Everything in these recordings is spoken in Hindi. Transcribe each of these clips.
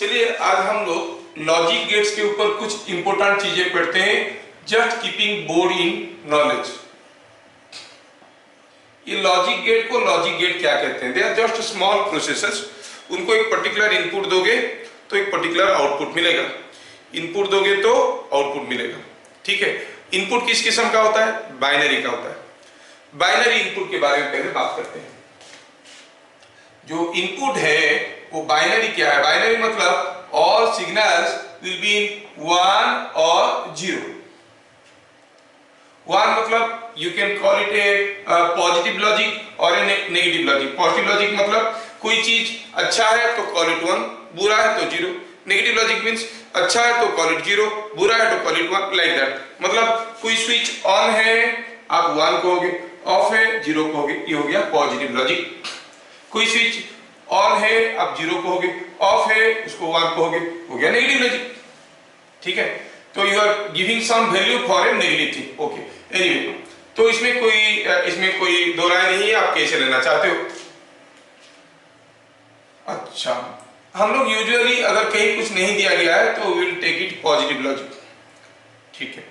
चलिए आज हम लोग लॉजिक गेट्स के ऊपर कुछ इंपॉर्टेंट चीजें पढ़ते हैं, just keeping board in knowledge. ये लॉजिक गेट को लॉजिक गेट क्या कहते हैं? They are just small processors. उनको एक पर्टिकुलर इनपुट दोगे तो एक पर्टिकुलर आउटपुट मिलेगा, इनपुट दोगे तो आउटपुट मिलेगा। ठीक है, इनपुट किस किस्म का होता है? बाइनरी का होता है। बाइनरी इनपुट के बारे में पहले बात करते हैं। जो इनपुट है वो बाइनरी क्या है? बाइनरी मतलब all signals will be in 1 और 0। 1 मतलब you can call it A positive logic और ए नेगेटिव लॉजिक। पॉजिटिव लॉजिक मतलब कोई चीज अच्छा है तो कॉल इट 1, बुरा है तो 0। नेगेटिव लॉजिक मींस अच्छा है तो कॉल इट 0, बुरा है तो कॉल इट 1, लाइक दैट। मतलब कोई स्विच ऑन है आप 1 कहोगे, ऑफ है 0 कहोगे, ये हो गया पॉजिटिव लॉजिक। कोई स्विच ऑन है आप 0 कहोगे, ऑफ है उसको 1 कहोगे, हो गया नेगेटिव लॉजिक। ठीक है, तो you are giving some value for a negative thing. Okay, anyway, तो इसमें कोई दो राय नहीं है, आप कैसे लेना चाहते हो। अच्छा, हम लोग यूजुअली अगर कहीं कुछ नहीं दिया गया है तो will take it positive logic. ठीक है,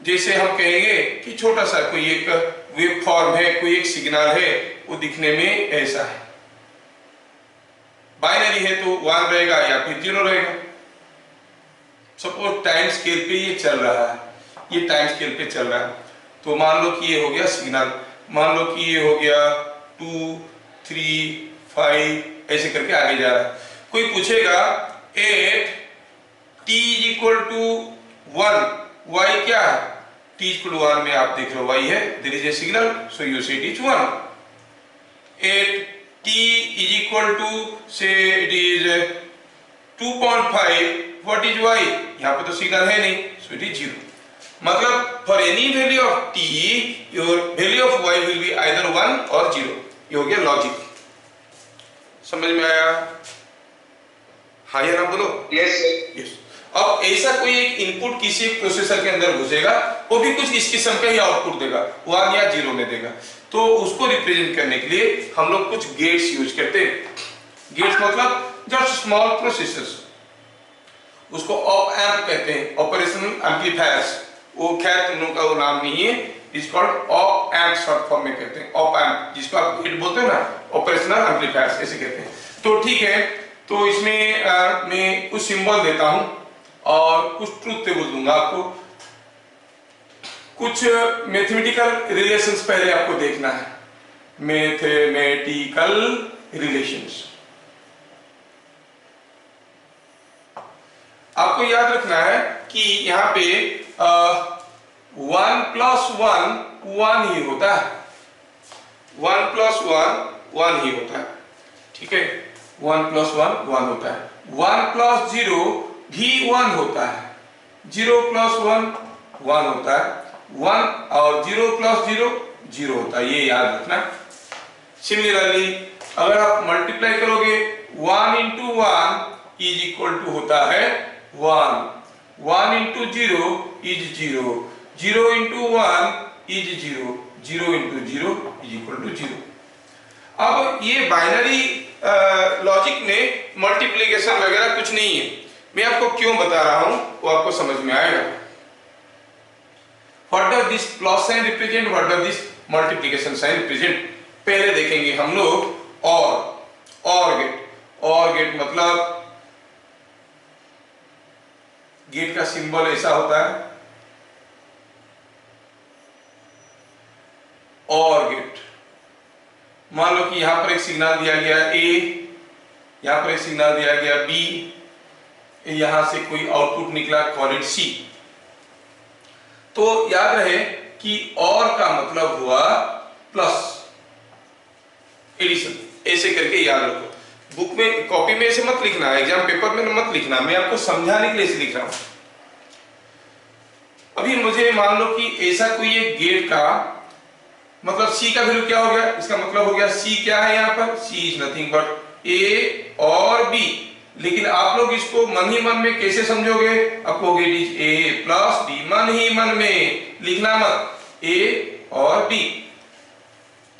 जैसे हम कहेंगे कि छोटा सा कोई एक वेव फॉर्म है, कोई एक सिग्नल है, वो दिखने में ऐसा है। बाइनरी है तो 1 रहेगा या फिर 0 रहेगा। सपोज टाइम स्केल पे ये चल रहा है, ये टाइम स्केल पे चल रहा है, तो मान लो कि ये हो गया सिग्नल, मान लो कि ये हो गया 2, 3, 5 ऐसे करके आगे जा रहा है। कोई पूछेगा 8 t = 1, y क्या है? t = 1 में आप देख रहे हो y है, there is a signal, so you say it is 1। 8 t = say it is 2.5, what is y? यहाँ पे तो सिग्नल है नहीं, सो इट इज 0। मतलब for any value of t your value of y will be either 1 और 0। ये हो गया लॉजिक। समझ में आया? हाँ या ना बोलो। Yes yes. अब ऐसा कोई एक इनपुट किसी एक प्रोसेसर के अंदर घुसेगा, वो भी कुछ इस किस्म का ही आउटपुट देगा, 1 या 0 में देगा। तो उसको रिप्रेजेंट करने के लिए हम लोग कुछ गेट्स यूज करते हैं। गेट्स मतलब जस्ट स्मॉल प्रोसेसर्स, उसको ऑप एम्प कहते हैं, ऑपरेशनल एम्पलीफायर्स। वो खैर तुम लोगों का वो नाम नहीं है, it's called op amp, short form में कहते हैं ऑप एम्प, जिसको आप गेट बोलते हो ना, ऑपरेशनल एम्पलीफायर्स ऐसे कहते हैं। तो ठीक है, तो इसमें मैं कुछ सिंबल देता हूं और कुछ ट्रूथ टेबल दूंगा आपको। कुछ मैथमेटिकल रिलेशंस पहले आपको देखना है, मैथमेटिकल रिलेशंस। आपको याद रखना है कि यहाँ पे 1 + 1 1 ही होता है, 1 + 1 1 ही होता है। ठीक है, 1 + 1 1 होता है, 1 + 0 भी 1 होता है, 0 + 1 1 होता है, 1 और 0 + 0 0 होता है, ये याद रखना। सिमिलरली अगर आप मल्टीप्लाई करोगे 1 × 1 = होता है 1, 1 × 0 is 0, 0 × 1 is 0, 0 × 0 = 0। अब ये बाइनरी लॉजिक में मल्टीप्लिकेशन वगैरह कुछ नहीं है। मैं आपको क्यों बता रहा हूं वो आपको समझ में आएगा। What does this plus sign represent, what does this multiplication sign represent, पहले देखेंगे हम लोग। और गेट मतलब गेट का सिंबल ऐसा होता है, और गेट। मान लो कि यहां पर एक सिग्नल दिया गया A, यहां पर एक सिग्नल दिया गया B, यहां से कोई आउटपुट निकला, कॉल इट C। तो याद रहे कि और का मतलब हुआ प्लस, एडिशन, ऐसे करके याद रखो। बुक में, कॉपी में ऐसे मत लिखना, एग्जाम पेपर में मत लिखना, मैं आपको समझाने के लिए ऐसे लिख रहा हूं। अभी मुझे मान लो कि ऐसा कोई एक गेट का मतलब C का वैल्यू क्या हो गया, इसका मतलब हो गया C क्या है यहाँ पर, C is nothing but A और B। लेकिन आप लोग इसको मन ही मन में कैसे समझोगे? आप कहोगे इट इज A + B, मन ही मन में, लिखना मत, A और B।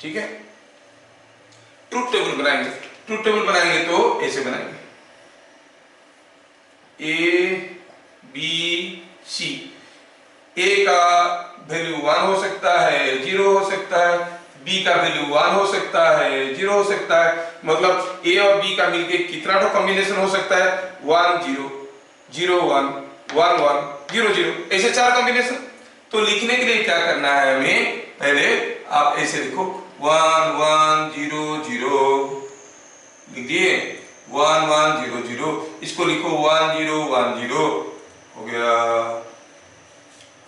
ठीक है, ट्रूथ टेबल बनाएंगे, ट्रूथ टेबल बनाएंगे तो ऐसे बनाएंगे। ए बी सी, ए का वैल्यू 1 हो सकता है, 0 हो सकता है, बी का वैल्यू 1 हो सकता है, 0 हो सकता है, मतलब ए और बी का मिलके कितना तो कॉम्बिनेशन हो सकता है, 1 0 0 1 1 1 0 0, ऐसे 4 कॉम्बिनेशन। तो लिखने के लिए क्या करना है हमें, पहले आप ऐसे लिखो 1 1 0 0, लिख दिए 1 1 0 0, इसको लिखो 1 0 1 0, हो गया।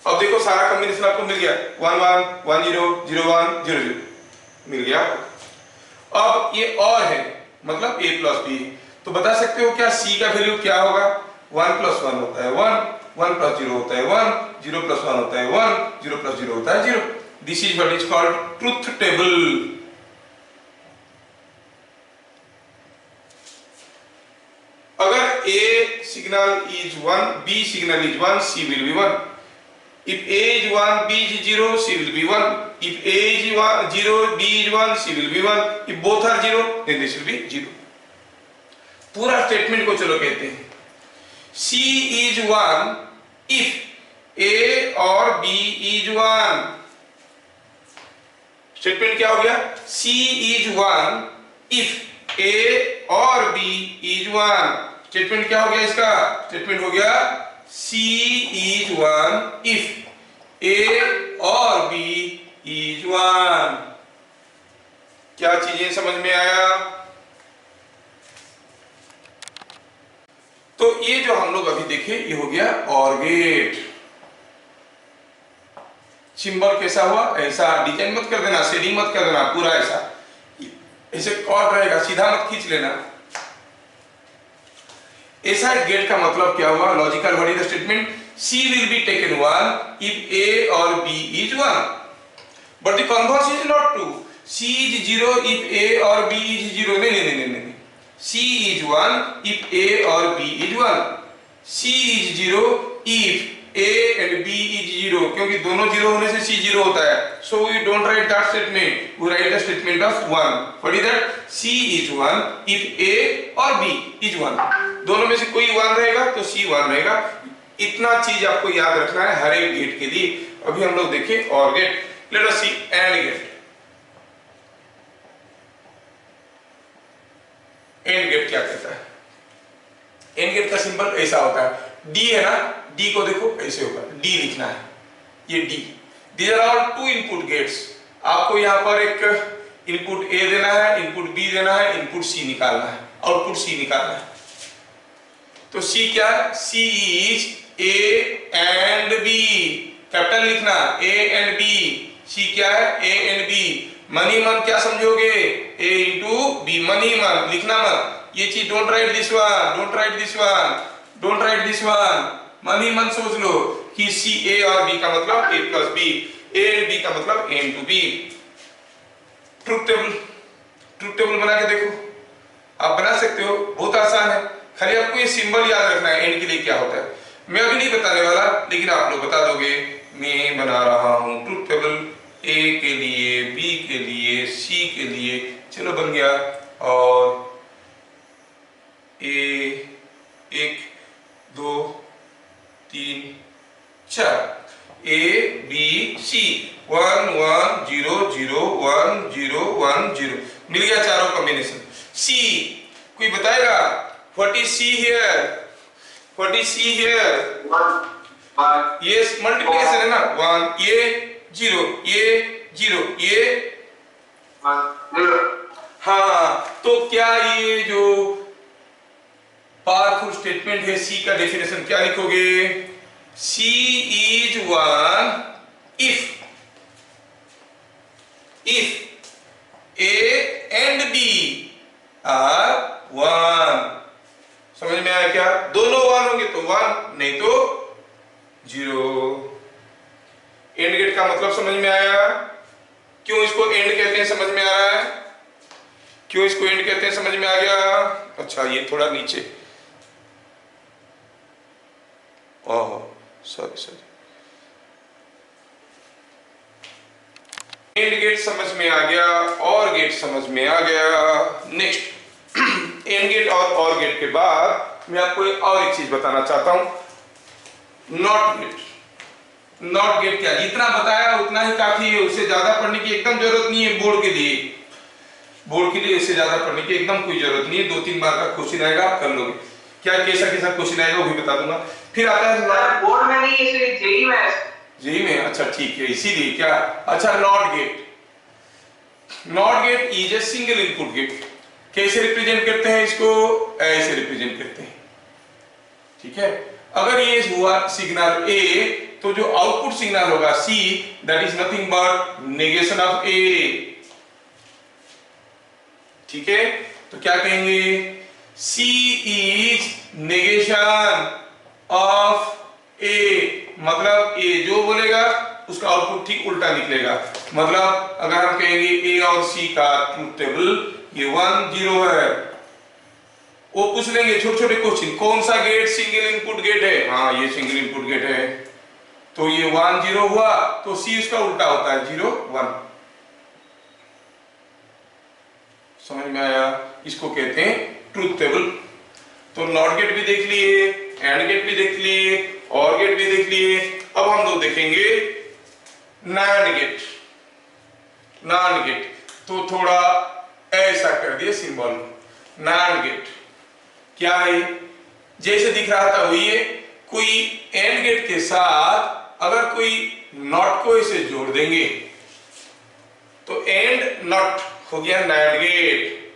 अब देखो सारा कॉम्बिनेशन आपको मिल गया, 1 1 1 0 0 1 0 0 मिल गया। अब ये और है, मतलब a प्लस बी, तो बता सकते हो क्या सी का वैल्यू क्या होगा, 1 प्लस 1 होता है 1, 1 प्लस 0 होता है 1, 0 प्लस 1 होता है 1, 0 प्लस 0 होता है 0। This is what is called truth table. अगर a signal is 1, b signal is 1, c will be 1. If a is 1, b is 0, c will be 1. If a is 0, b is 1, c will be 1. If both are 0, then this will be 0. पूरा स्टेटमेंट को चलो कहते हैं, c is 1 if a और b is 1। स्टेटमेंट क्या हो गया, c is 1 if a और b is 1। स्टेटमेंट क्या हो गया इसका, स्टेटमेंट हो गया c is 1 if a और b is 1। क्या चीजें समझ में आया। तो ये जो हम लोग अभी देखे ये हो गया और गेट। सिंबल कैसा हुआ, ऐसा डिजाइन मत कर देना, शेडिंग मत कर देना, पूरा ऐसा ऐसे कॉर्ड रहेगा, सीधा मत खींच लेना। ऐसा गेट का मतलब क्या हुआ, logical what is the statement, C will be taken 1 if A or B is 1, but the converse is not true, C is 0 if A or B is 0। नहीं, C is 1 if A or B is 1, C is 0 if A and B is 0, क्योंकि दोनों 0 होने से C 0 होता है, so we don't write that statement, we write the statement of 1। What is that, C is 1 if A or B is 1, दोनों में से कोई 1 रहेगा तो C 1 रहेगा। इतना चीज आपको याद रखना है हर एक गेट के लिए। अभी हम लोग देखें or gate, let us see and gate. And gate क्या कहता है, एंड गेट का सिंबल ऐसा होता है, डी है ना, डी को देखो ऐसे होगा, डी लिखना है, ये D. These are all two input gates. आपको यहाँ पर एक इनपुट ए देना है, इनपुट बी देना है, इनपुट सी निकालना है, आउटपुट सी निकालना है। तो सी क्या है, C is A and B, capital लिखना, A and B। C क्या है, A and B। मनी मन क्या समझोगे, A into B, मनी मन लिखना मत, ये चीज don't write this one, don't write this one, don't write this one, money मन सोच लो कि C A और B का मतलब A plus B, A and B का मतलब A into B। Truth table बना के देखो, आप बना सकते हो, बहुत आसान है, खाली आपको ये सिंबल याद रखना है एंड के लिए क्या होता है। मैं अभी नहीं बताने वाला, लेकिन आप लोग बता दोगे। मैं बना रहा हूं ट्रुथ टेबल ए के लिए, बी के लिए, सी के लिए, चलो बन गया। और ए 1 2 3 4, ए बी सी 1 1 0 0 1 0 1 0, मिल गया चारों कॉम्बिनेशन। सी कोई बताएगा, what is see here, What is C here? 1 ये मल्टीप्लिकेशन है ना, 1 ये 0 ये 0 ये 1 0। हाँ, तो क्या ये जो पावरफुल स्टेटमेंट है C का डेफिनेशन क्या लिखोगे, C is 1 if A and B are 1। समझ में आया क्या, दोनों 1 होंगे तो 1, नहीं तो 0। एंड गेट का मतलब समझ में आया, क्यों इसको एंड कहते हैं समझ में आ रहा है, क्यों इसको एंड कहते हैं समझ में आ गया। अच्छा ये थोड़ा नीचे, ओह सॉरी, एंड गेट समझ में आ गया, और गेट समझ में आ गया। Next and gate or gate के बाद मैं आपको और एक चीज बताना चाहता हूं, नॉट गेट। नॉट गेट क्या, जितना बताया उतना ही काफी है, उससे ज्यादा पढ़ने की एकदम जरूरत नहीं है। बोर्ड के लिए, बोर्ड के लिए इससे ज्यादा पढ़ने की एकदम कोई जरूरत नहीं है। 2-3 बार का क्वेश्चन आएगा, आप कर लोगे। क्या कैसा कैसा क्वेश्चन आएगा वो भी बता दूंगा। फिर आता है बोर्ड में नहीं, इसे जेईई में। जेईई में, अच्छा ठीक है, इसीलिए क्या। अच्छा not gate, not gate is a single input gate. कैसे रिप्रेजेंट करते हैं इसको, ऐसे रिप्रेजेंट करते हैं, ठीक है। अगर ये हुआ सिग्नल ए, तो जो आउटपुट सिग्नल होगा C, that is nothing but negation of A, ठीक है। तो क्या कहेंगे, C is negation of A, मतलब ए जो बोलेगा उसका आउटपुट ठीक उल्टा निकलेगा। मतलब अगर हम कहेंगे ए और सी का ट्रूथ टेबल ये 1 0 है, वो पूछ लेंगे छोटे छोटे क्वेश्चन, कौन सा गेट सिंगल इनपुट गेट है, हाँ ये सिंगल इनपुट गेट है, तो ये 1 0 हुआ, तो सी उसका उल्टा होता है 0 1। समझ में आया, इसको कहते हैं ट्रूथ टेबल। तो नॉट गेट भी देख लिए, एंड गेट भी देख लिए, और गेट भी देख लिए। अब हम लोग देखेंगे नैंड गेट। नैंड गेट तो थोड़ा ऐसा कर दिए सिंबल, नैंड गेट क्या है, जैसे दिख रहा था वही है। कोई एंड गेट के साथ अगर कोई नॉट को इसे जोड़ देंगे तो एंड नॉट हो गया नैंड गेट,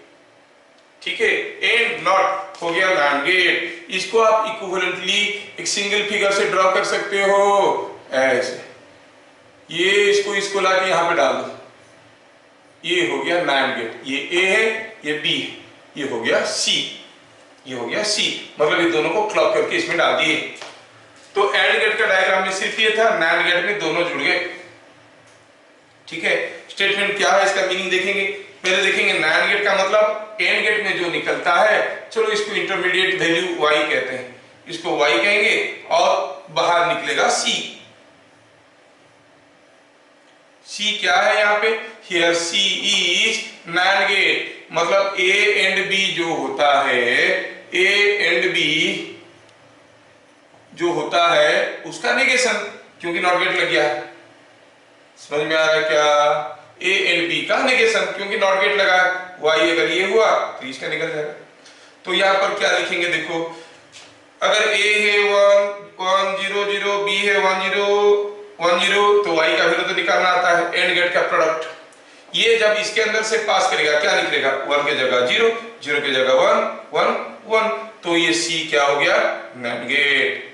ठीक है। एंड नॉट हो गया नैंड गेट। इसको आप इक्विवेलेंटली एक सिंगल फिगर से ड्रॉ कर सकते हो ऐसे, ये इसको लाके यहां पे डाल दो, ये हो गया नैंड गेट। ये ए है, ये बी है, ये हो गया सी, ये हो गया सी, मतलब ये दोनों को क्लब करके इसमें डाल दिए। तो एंड गेट का डायग्राम में सिर्फ ये था, नैंड गेट में दोनों जुड़ गए, ठीक है। स्टेटमेंट क्या है, इसका मीनिंग देखेंगे। पहले देखेंगे नैंड गेट का मतलब एंड गेट में जो निकलता है, चलो इसको इंटरमीडिएट वैल्यू y कहते हैं, इसको y कहेंगे, और बाहर निकलेगा c। c क्या है यहाँ पे, here c is nand gate, मतलब a एंड b जो होता है, a एंड b जो होता है उसका नेगेशन, क्योंकि नॉट गेट लग गया। समझ में आ रहा है क्या, a एंड b का नेगेशन, क्योंकि नॉट गेट लगा है। y अगर ये हुआ तो इसका निकल जाएगा। तो यहाँ पर क्या लिखेंगे, देखो अगर a है 1 1 0 0, b है 1 0 1 0, तो y का वैल्यू तो निकालना आता है, एंड गेट का प्रोडक्ट। ये जब इसके अंदर से पास करेगा क्या निकलेगा, 1 के जगह 0, 0 के जगह 1 1 1, तो ये c क्या हो गया, नैंड गेट।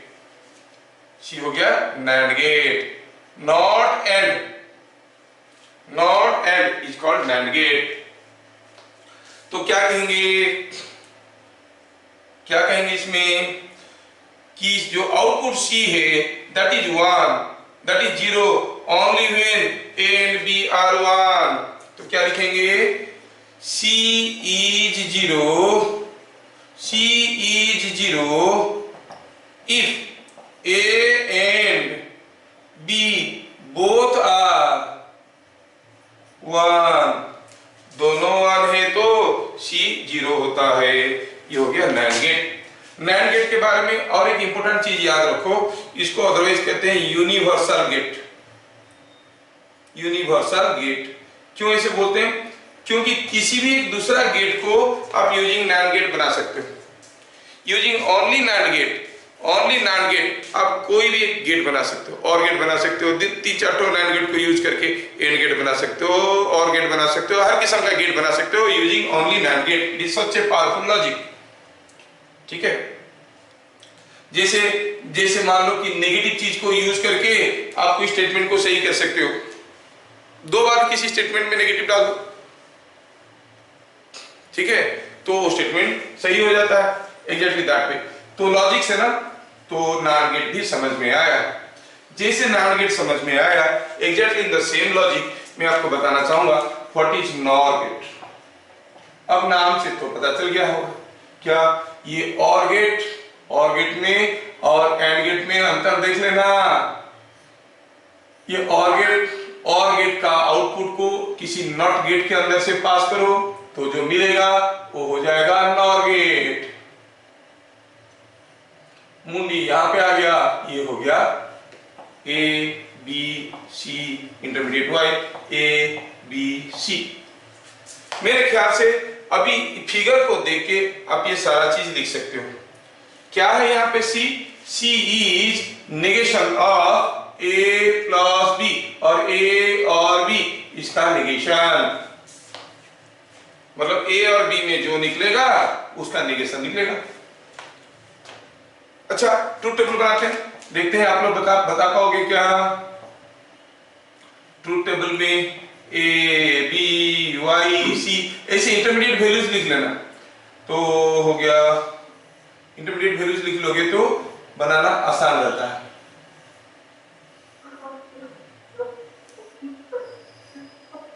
c हो गया nand gate. Not and, not and is called nand gate. तो क्या कहेंगे, क्या कहेंगे इसमें कि जो आउटपुट c है that is 1, that is 0 only when a and b are 1। तो क्या लिखेंगे, c is 0, c is 0 if a and b both are 1, दोनों 1 है तो c 0 होता है। ये हो गया नैंड गेट। नैंड गेट के बारे में और एक इंपॉर्टेंट चीज याद रखो, इसको अदरवाइज कहते हैं यूनिवर्सल गेट। यूनिवर्सल गेट क्यों ऐसे बोलते हैं, क्योंकि किसी भी एक दूसरा गेट को आप यूजिंग नैंड गेट बना सकते हो। Using only nand gate, only nand gate आप कोई भी एक गेट बना सकते हो, और गेट बना सकते हो, 3-4 नैंड गेट को यूज करके एंड गेट बना सकते हो, और गेट बना सकते हो, हर किस्म का गेट बना सकते हो using only nand gate. It is such a powerful logic, ठीक है। जैसे जैसे मान लो कि नेगेटिव चीज को यूज करके आप कोई स्टेटमेंट को सही कर सकते हो, 2 बार किसी स्टेटमेंट में नेगेटिव डाल दो, ठीक है, तो स्टेटमेंट सही हो जाता है। Exactly that way. तो लॉजिक से ना, तो नैंड गेट भी समझ में आया। जैसे नैंड गेट समझ में आया, exactly in the same logic मैं आपको बताना चाहूंगा व्हाट इज नॉर गेट। अब नाम से तो पता चल गया होगा क्या, ये और गेट में और एंड गेट में अंतर देख लेना। ये और गेट का आउटपुट को किसी नॉट गेट के अंदर से पास करो तो जो मिलेगा वो हो जाएगा नॉर गेट। मुंडी यहाँ पे आ गया, ये हो गया A B C intermediate Y, A B C. मेरे ख्याल से अभी फिगर को देख के आप ये सारा चीज लिख सकते हो। क्या है यहाँ पे C? C is negation of A plus B, और ए और बी इसका नेगेशन, मतलब ए और बी में जो निकलेगा उसका नेगेशन निकलेगा। अच्छा, ट्रूथ टेबल बनाते हैं, देखते हैं आप लोग बता पाओगे क्या? ट्रूथ टेबल में ए बी वाई सी ऐसे इंटरमीडिएट वैल्यूज लिख लेना, तो हो गया। इंटरमीडिएट वैल्यूज लिख लोगे तो बनाना आसान रहता है।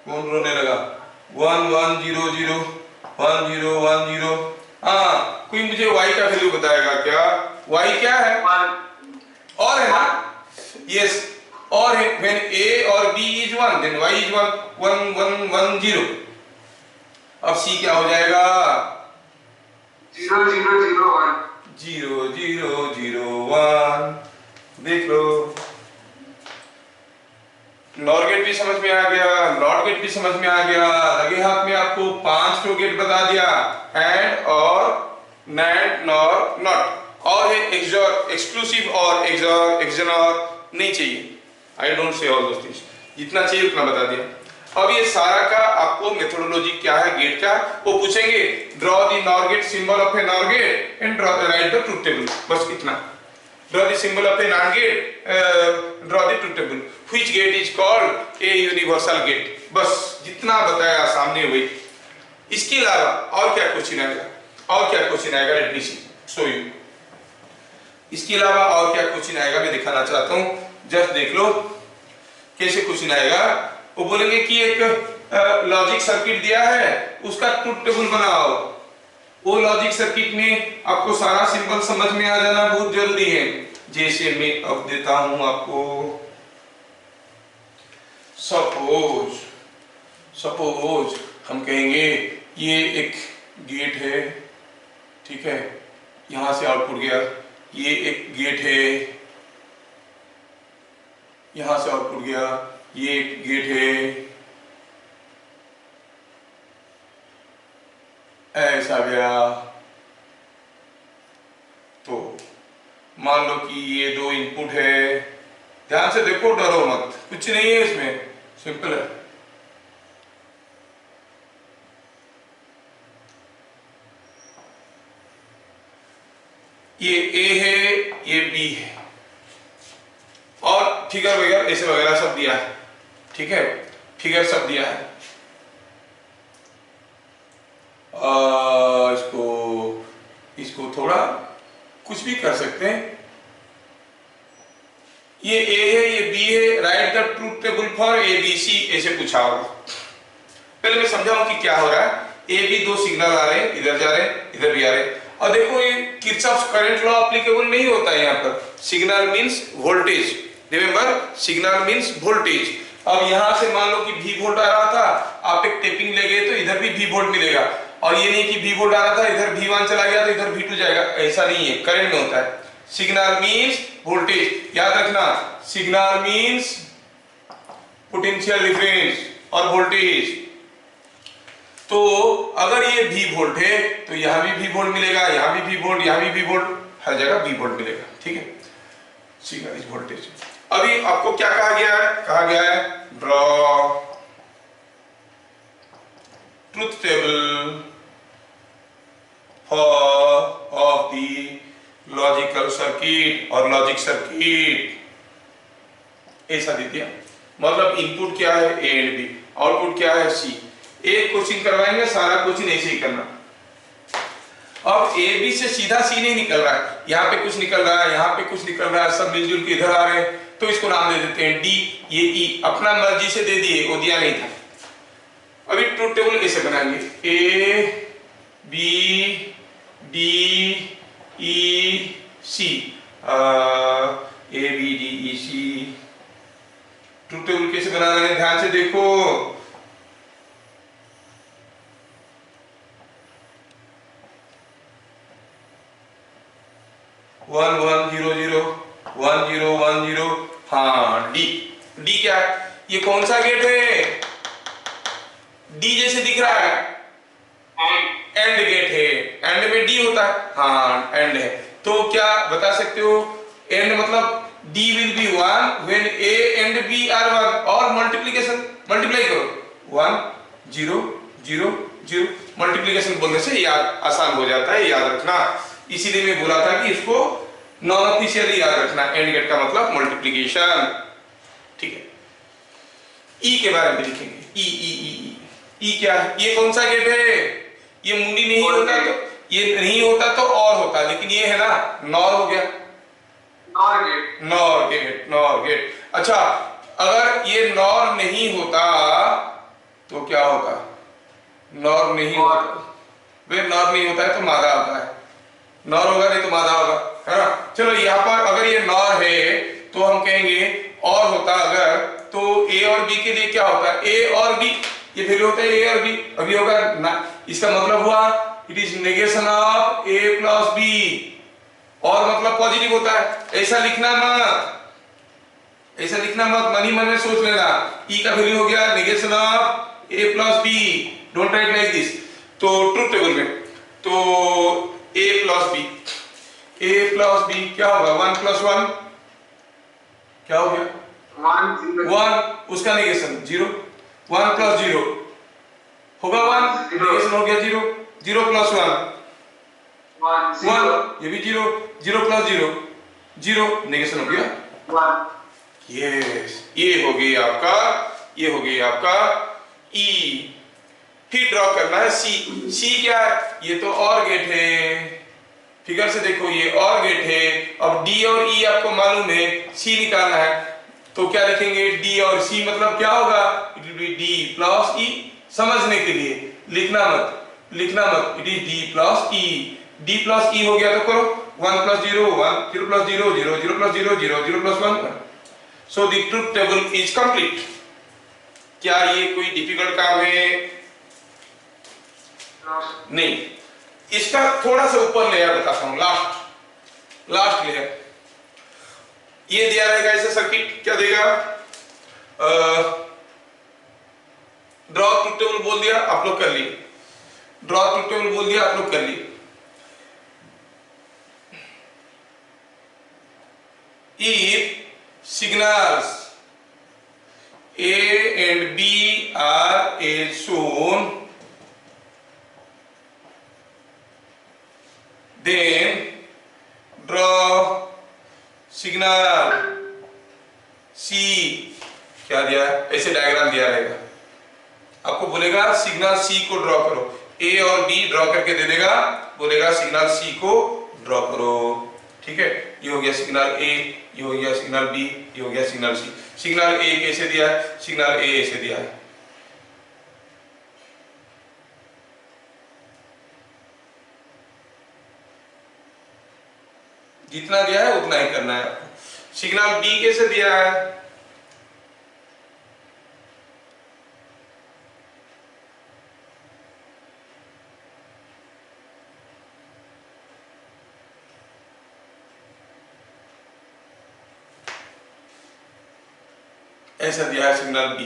कौन रोने लगा? 1 1 0 0 1 0 1 0। हाँ, कोई मुझे y का वैल्यू बताएगा क्या? y क्या है? और है ना? यस, और है। when a और b is 1 then y is 1 1 1 1 0। अब c क्या हो जाएगा? 0 0 0 1 0 0 0 1। देख लो, नॉर गेट भी समझ में आ गया, नॉट गेट भी समझ में आ गया। लगे हाथ में आपको 5 ठो गेट बता दिया, एंड और नैंड नॉर नॉट। और है एक्सॉर, एक्सक्लूसिव और एक्सॉर, एक्सनॉर नहीं चाहिए। I don't say all those things, जितना चाहिए उतना बता दिया। अब ये सारा का आपको मेथोडोलॉजी क्या है गेट का वो पूछेंगे। Draw the nor gate symbol of a nor gate and draw write the truth table, बस इतना। Draw the symbol of a nor gate, draw the truth table. Which gate is called a universal gate, बस जितना बताया सामने वही। इसके अलावा और क्या क्वेश्चन आएगा? और क्या क्वेश्चन आएगा? Let me see, show you. इसके अलावा और क्या क्वेश्चन आएगा मैं दिखाना चाहता हूं, जस्ट देख लो कैसे क्वेश्चन आएगा। वो बोलेंगे कि एक लॉजिक सर्किट दिया है, उसका ट्रूथ टेबल बनाओ। वो लॉजिक सर्किट में आपको सारा सिंबल समझ में आ जाना बहुत जरूरी है। जैसे मैं अब देता हूं आपको, सपोज हम कहेंगे ये एक गेट है, ठीक है, यहां से आउटपुट गया। ये एक गेट है, यहां से आउटपुट गया। ये एक गेट है, ऐसा गया। तो मान लो कि ये दो इनपुट है, ध्यान से देखो, डरो मत, कुछ नहीं है इसमें, सिंपल है। ये ए है, ये बी है, और फिगर वगैरह ऐसे वगैरह सब दिया है, ठीक है, फिगर सब दिया है। इसको थोड़ा कुछ भी कर सकते हैं। ये ए है, ये बी है, write the truth table for A B C, ऐसे पूछा होगा। पहले मैं समझाऊं कि क्या हो रहा है। ए बी दो सिग्नल आ रहे हैं, इधर जा रहे हैं, इधर भी आ रहे हैं। और देखो ये किरचॉफ्स करंट लॉ एप्लीकेबल नहीं होता है यहाँ पर। Signal means voltage, remember signal means voltage. अब यहां से मान लो कि V वोल्ट आ रहा था, आप एक टेपिंग ले गए तो इधर भी V वोल्ट मिलेगा। और ये नहीं कि V वोल्ट आ रहा था, इधर V1 चला गया तो इधर V2 जाएगा, ऐसा नहीं है, करंट में होता है। सिग्नल मींस वोल्टेज, याद रखना, सिग्नल मींस पोटेंशियल डिफरेंस और वोल्टेज। तो अगर ये V वोल्ट है तो यहां भी V वोल्ट मिलेगा, यहां भी V वोल्ट, यहां भी V वोल्ट, हर जगह V वोल्ट मिलेगा, ठीक है। Signal is voltage. अभी आपको क्या कहा गया है? कहा गया है draw truth table of the logical circuit और लॉजिक सर्किट, ऐसा दे दिया। मतलब इनपुट क्या है ए एंड बी, आउटपुट क्या है सी। एक क्वेश्चन करवाएंगे, सारा क्वेश्चन ऐसे ही करना। अब ए बी से सीधा सी नहीं निकल रहा है, यहाँ पे कुछ निकल रहा है, यहाँ पे कुछ निकल रहा है, सब मिलजुल के इधर आ रहे हैं, तो इसको नाम दे देते हैं डी। ये ई अपना मर्जी से दे दिए, वो दिया नहीं था। अभी ट्रूथ टेबल कैसे बनाएंगे? A B D E C, A B D E C. Truth table कैसे बनाना है ध्यान से देखो। 1 1 0 0 1 0 1 0। हाँ डी, डी क्या है? ये कौन सा गेट है? डी जैसे दिख रहा है, एंड गेट है। एंड में डी होता है, हाँ एंड है। तो क्या बता सकते हो? एंड मतलब D will be 1 when A and B are 1। और मल्टीप्लिकेशन, मल्टीप्लाई करो 1 0 0 0। मल्टीप्लिकेशन बोलने से याद आसान हो जाता है, याद रखना। इसीलिए मैं बोला था कि इसको नॉन ऑफिशियली याद रखना। एंड गेट का मतलब मल्टीप्लिकेशन, ठीक है। ई के बारे में लिखेंगे, ई ई ई ई क्या है? ये कौन सा गेट है? ये मुंडी नहीं होता तो, ये नहीं होता तो और होता, लेकिन ये है ना, नॉर हो गया, nor gate, nor gate, nor gate. अच्छा, अगर ये नॉर नहीं होता तो क्या होता? नॉर नहीं होता, वे नॉर नहीं होता है तो मादा होता है। नॉर होगा नहीं तो मादा होगा, है ना। चलो यहाँ पर अगर ये नॉर है तो हम कहेंगे और होता अगर, तो ए और बी के लिए क्या होता है? ए और बी, ये वैल्यू होता है ए और बी। अभी होगा ना, इसका मतलब हुआ it is negation of A plus B. और मतलब पॉजिटिव होता है। ऐसा लिखना मत, ऐसा लिखना मत, मन ही मन में सोच लेना। ई का वैल्यू हो गया negation of A plus B, don't write like this. तो ट्रुथ टेबल में तो A plus B, A plus B क्या होगा? 1 प्लस 1 क्या हो गया? 1, उसका नेगेशन 0। 1 प्लस 0 होगा 1, नेगेशन हो गया 0। 0 प्लस 1 1, ये भी 0। 0 प्लस 0 0, नेगेशन हो गया 1। यस, ये हो गई आपका, ये हो गई आपका ई। फिर ड्रॉ करना है सी। सी क्या है? ये तो और गेट है, फिगर से देखो ये और गेट है। अब डी और ई आपको मालूम है, सी निकालना है तो क्या लिखेंगे? डी और सी मतलब क्या होगा? It will be D plus E. समझने के लिए लिखना मत, लिखना मत, it is D plus E. D plus E हो गया तो करो 1 plus 0 1, 0 plus 0 0, 0 plus 0 0, 0 plus 1 1। So the truth table is complete. क्या ये कोई डिफिकल्ट काम है? नहीं। इसका थोड़ा सा ऊपर लेयर बताता हूं, लास्ट लेयर। ये दिया रहेगा ऐसा सर्किट, क्या देगा? ड्रॉ ट्रुथ टेबल बोल दिया, आप लोग कर लिए। ड्रॉ ट्रुथ टेबल बोल दिया, आप लोग कर लिए। If signals A and B are as shown, then draw signal C। क्या दिया? ऐसे डायग्राम दिया रहेगा, आपको बोलेगा सिग्नल C को ड्रॉ करो। A और B ड्रॉ करके दे देगा, बोलेगा सिग्नल C को ड्रॉ करो, ठीक है। ये हो गया सिग्नल A, ये हो गया सिग्नल B, ये हो गया सिग्नल C। सिग्नल A कैसे दिया है? सिग्नल A ऐसे दिया है। जितना दिया है उतना ही करना है आपको। सिग्नल B कैसे दिया है? ऐसा दिया है सिग्नल B।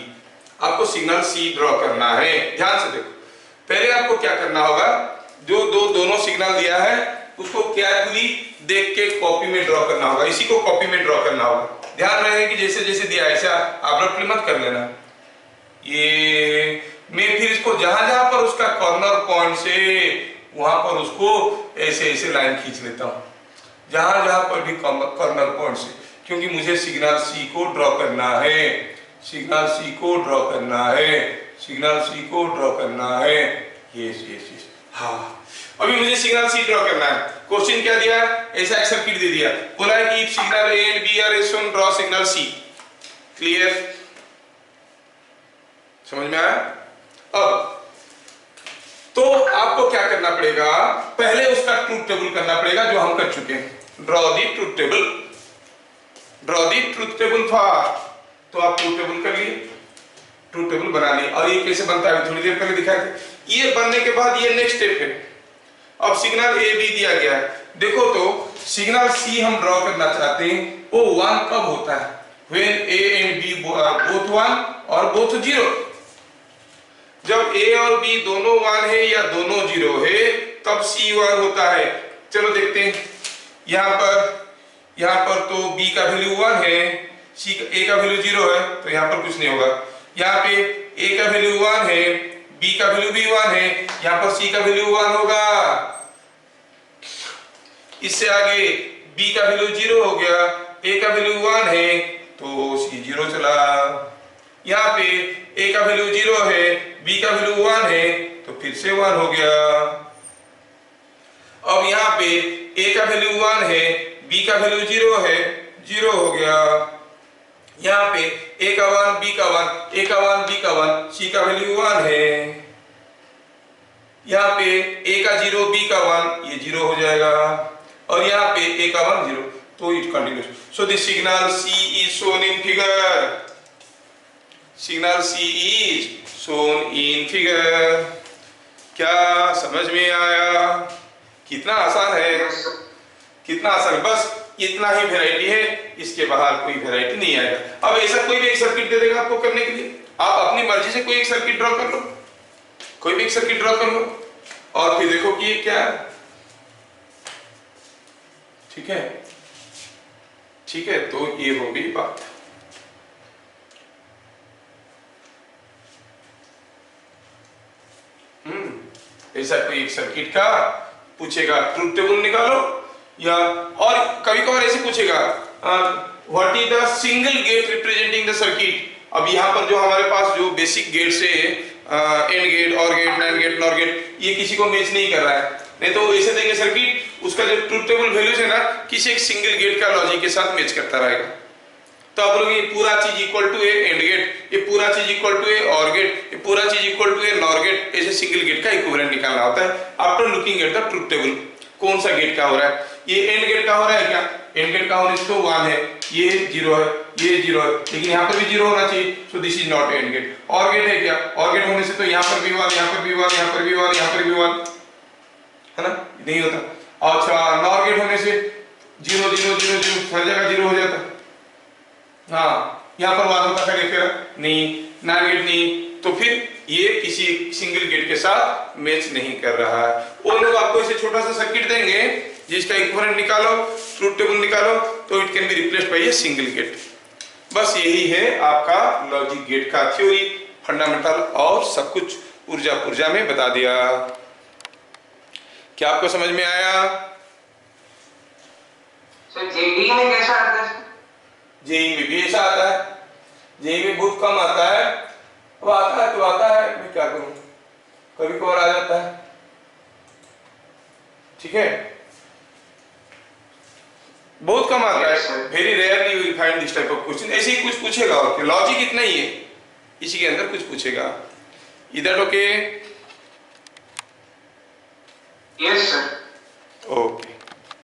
आपको सिग्नल C ड्रॉ करना है। ध्यान से देखो, पहले आपको क्या करना होगा? जो दोनों सिग्नल दिया है उसको केयरफुली देख के कॉपी में ड्रॉ करना होगा। इसी को कॉपी में ड्रॉ करना होगा। ध्यान रहे कि जैसे जैसे दिया ऐसा आप रफली मत कर लेना। ये मैं फिर इसको जहां जहां पर उसका कॉर्नर पॉइंट से वहां पर उसको ऐसे ऐसे लाइन खींच लेता हूं, जहां जहां पर भी कॉर्नर पॉइंट से, क्योंकि मुझे सिग्नल C को ड्रॉ करना है। सिग्नल C को ड्रॉ करना है, सिग्नल C को ड्रॉ करना है। यस यस यस, हाँ। अभी मुझे सिग्नल C ड्रॉ करना है। क्वेश्चन क्या दिया? ऐसा एक सर्किट दे दिया, बोला है कि signal A and B are as shown, draw signal C। Clear? समझ में आया? अब तो आपको क्या करना पड़ेगा? पहले उसका ट्रुथ टेबल करना पड़ेगा, जो हम कर चुके हैं। Draw the truth table, draw the truth table first. तो आप ट्रुथ टेबल कर लिए, ट्रुथ टेबल बना लिए। और ये कैसे बनता है थोड़ी देर पहले दिखाए थे। ये बनने के बाद ये नेक्स्ट स्टेप है। अब सिग्नल A B दिया गया है, देखो तो सिग्नल सी हम ड्रॉ करना चाहते हैं, वो 1 कब होता है? when a and b both 1 और both 0। जब a और b दोनों 1 है या दोनों 0 है तब c 1 होता है। चलो देखते हैं, यहाँ पर तो b का वैल्यू 1 है, a का वैल्यू 0 है, तो यहाँ पर कुछ नहीं होगा। यहाँ पे a का वैल्यू 1 है, b का वैल्यू भी 1 है, यहाँ पर c का वैल्यू 1 होगा। इससे आगे b का वैल्यू 0 हो गया, a का वैल्यू 1 है तो c 0 चला। यहाँ पे a का वैल्यू 0 है, b का वैल्यू 1 है तो फिर से 1 हो गया। अब यहाँ पे a का वैल्यू 1 है, b का वैल्यू 0 है, 0 हो गया। यहाँ पे a का 1 b का 1, a का 1 b का 1, c का वैल्यू 1 है। यहाँ पे a का 0 b का 1, ये 0 हो जाएगा, और यहाँ पे a का 1 0, तो it continuous. So this signal c is shown in figure। Signal c is shown in figure। क्या समझ में आया? कितना आसान है, कितना आसान है। बस इतना ही वैरायटी है, इसके बाहर कोई वैरायटी नहीं आएगा। अब ऐसा कोई भी एक सर्किट दे देगा आपको करने के लिए, आप अपनी मर्जी से कोई एक सर्किट ड्रॉ कर लो, कोई भी एक सर्किट ड्रॉ कर लो और फिर देखो कि ये क्या है। ठीक है, ठीक है, तो ये हो गई बात। ऐसा कोई एक सर्किट का पूछेगा, ट्रुथ टेबल निकालो, या और कभी कभार ऐसे पूछेगा what is the single gate representing the circuit. अब यहाँ पर जो हमारे पास जो बेसिक गेट्स है, and gate, or gate, nand gate, nor gate, ये किसी को मैच नहीं कर रहा है। नहीं तो ऐसे देंगे सर्किट, उसका जो ट्रुथ टेबल वैल्यूज है ना, किसी एक सिंगल गेट का लॉजिक के साथ मैच करता रहेगा। तो आप लोग ये पूरा चीज equal to a and gate, ये पूरा चीज इक्वल टू ए और गेट, ये पूरा चीज equal to a nor gate, ऐसे सिंगल गेट का इक्विवेलेंट निकालना होता है after looking at the truth table. कौन सा गेट का हो रहा है? ये एंड गेट का हो रहा है क्या? एंड गेट का होने से तो 1 है, ये 0 है, ये 0 है, लेकिन यहाँ पर भी 0 होना चाहिए, so this is not and gate. Or gate है क्या? और गेट होने से तो यहाँ पर भी 1, यहाँ पर भी 1, यहाँ पर भी 1, यहाँ पर भी 1, है ना? नहीं होता। अच्छा, नॉर गेट होने से 0 0 0 0 हर जगह 0 हो जाता। हाँ, यहाँ पर 1 होता है क्या? नहीं। नैंड गेट नहीं, तो फिर ये किसी सिंगल गेट के साथ मैच नहीं कर रहा है। वो लोग आपको इसे छोटा सा सर्किट देंगे जिसका इक्विवेलेंट निकालो, ट्रुथ टेबल निकालो, तो it can be replaced by a single gate. बस यही है आपका लॉजिक गेट का थ्योरी, फंडामेंटल, और सब कुछ ऊर्जा पुर्जा में बता दिया। क्या आपको समझ में आया? सर जेईई में कैसा आता है? जेईई में भी ऐसा आता है, जेईई में बहुत कम आता है। अब आता है तो आता है, मैं क्या करूं, कभी कभार आ जाता है। ठीक है, बहुत कम आता है, very rarely you will find this type of question. ऐसे ही कुछ पूछेगा, और लॉजिक इतना ही है, इसी के अंदर कुछ पूछेगा। इधर ओके? Yes sir. ओके।